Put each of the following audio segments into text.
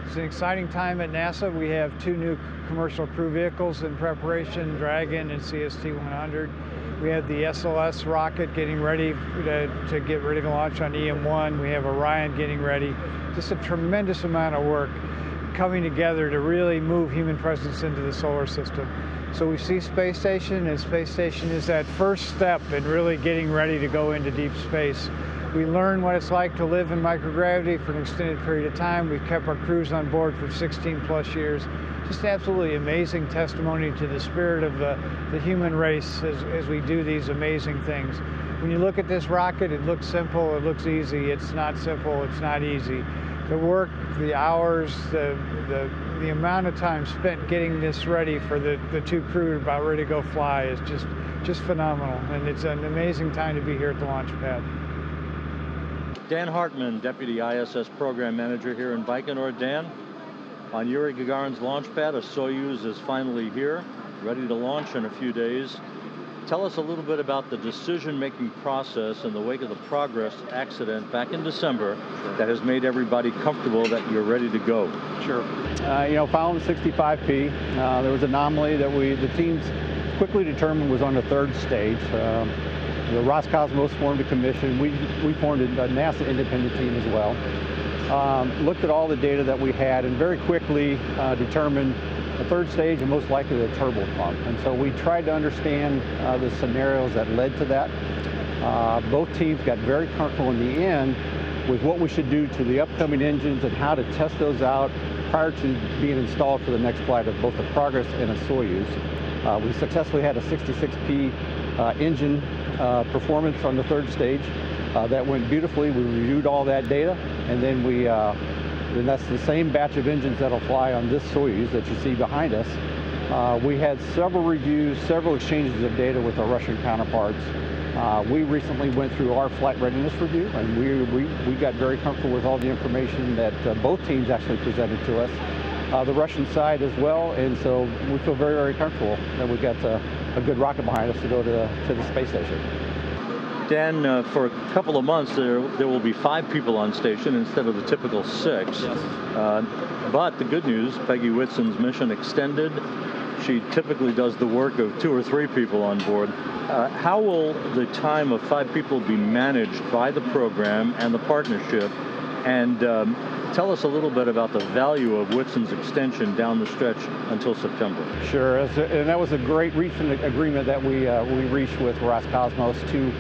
It's an exciting time at NASA. We have 2 new commercial crew vehicles in preparation, Dragon and CST-100. We have the SLS rocket getting ready to get ready to launch on EM-1. We have Orion getting ready. Just a tremendous amount of work coming together to really move human presence into the solar system. So we see Space Station, and Space Station is that first step in really getting ready to go into deep space. We learn what it's like to live in microgravity for an extended period of time. We've kept our crews on board for 16 plus years. Just absolutely amazing testimony to the spirit of the human race as we do these amazing things. When you look at this rocket, it looks simple, it looks easy. It's not simple, it's not easy. The work, the hours, the amount of time spent getting this ready for the 2 crew about ready to go fly is just phenomenal. And it's an amazing time to be here at the launch pad. Dan Hartman, Deputy ISS Program Manager here in Baikonur. Dan, on Yuri Gagarin's launch pad, a Soyuz is finally here, ready to launch in a few days. Tell us a little bit about the decision-making process in the wake of the Progress accident back in December that has made everybody comfortable that you're ready to go. Sure. Following 65P, there was an anomaly that the teams quickly determined was on the 3rd stage. The Roscosmos formed a commission. We formed a NASA independent team as well. Looked at all the data that we had and very quickly determined the 3rd stage and most likely the turbo pump. And so we tried to understand the scenarios that led to that. Both teams got very comfortable in the end with what we should do to the upcoming engines and how to test those out prior to being installed for the next flight of both the Progress and a Soyuz. We successfully had a 66P engine performance on the 3rd stage. That went beautifully. We reviewed all that data, and then and that's the same batch of engines that'll fly on this Soyuz that you see behind us. We had several reviews, several exchanges of data with our Russian counterparts. We recently went through our flight readiness review, and we got very comfortable with all the information that both teams actually presented to us. The Russian side as well, and so we feel very, very comfortable that we've got a good rocket behind us to go to the space station. Dan, for a couple of months there will be 5 people on station instead of the typical 6. Yes. But the good news, Peggy Whitson's mission extended. She typically does the work of 2 or 3 people on board. How will the time of 5 people be managed by the program and the partnership? And tell us a little bit about the value of Whitson's extension down the stretch until September. Sure, and that was a great recent agreement that we reached with Roscosmos to,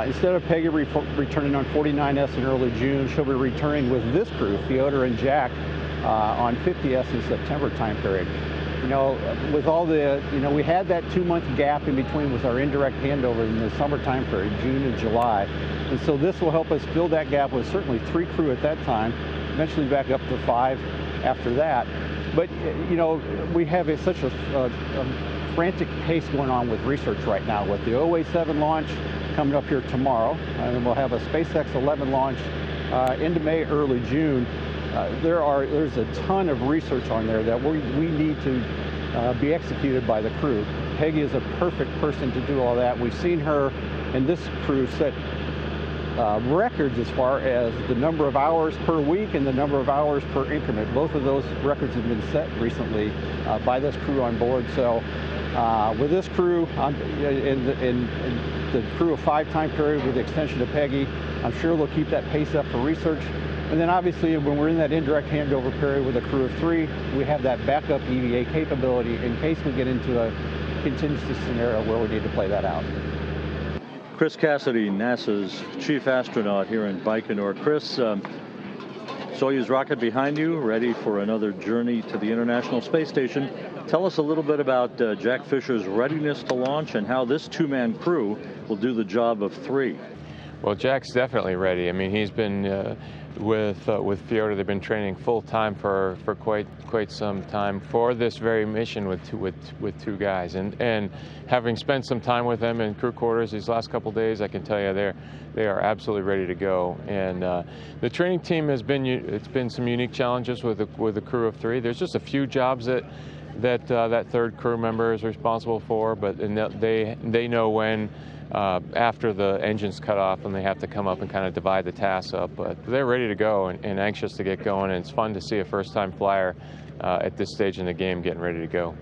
instead of Peggy returning on 49S in early June, she'll be returning with this crew, Fyodor and Jack, on 50S in September time period. With all the, we had that 2-month gap in between with our indirect handover in the summer time period, June and July. And so this will help us fill that gap with certainly 3 crew at that time, eventually back up to 5 after that. But, we have such a frantic pace going on with research right now with the OA-7 launch coming up here tomorrow, and then we'll have a SpaceX 11 launch into May, early June. There's a ton of research on there that we need to be executed by the crew. Peggy is a perfect person to do all that. We've seen her and this crew set records as far as the number of hours per week and the number of hours per increment. Both of those records have been set recently by this crew on board. So with this crew in the crew of 5 time period with the extension of Peggy, I'm sure they'll keep that pace up for research. And then obviously when we're in that indirect handover period with a crew of 3, we have that backup EVA capability in case we get into a contingency scenario where we need to play that out. Chris Cassidy, NASA's chief astronaut here in Baikonur. Chris, Soyuz rocket behind you, ready for another journey to the International Space Station. Tell us a little bit about Jack Fischer's readiness to launch and how this 2-man crew will do the job of 3. Well, Jack's definitely ready. I mean, he's been with Fyodor. They've been training full time for quite some time for this very mission with 2 guys. And having spent some time with them in crew quarters these last couple days, I can tell you they are absolutely ready to go. And the training team it's been some unique challenges with a crew of 3. There's just a few jobs that that third crew member is responsible for, but they know when after the engine's cut off and they have to come up and kind of divide the tasks up. But they're ready to go and anxious to get going, and it's fun to see a first-time flyer at this stage in the game getting ready to go.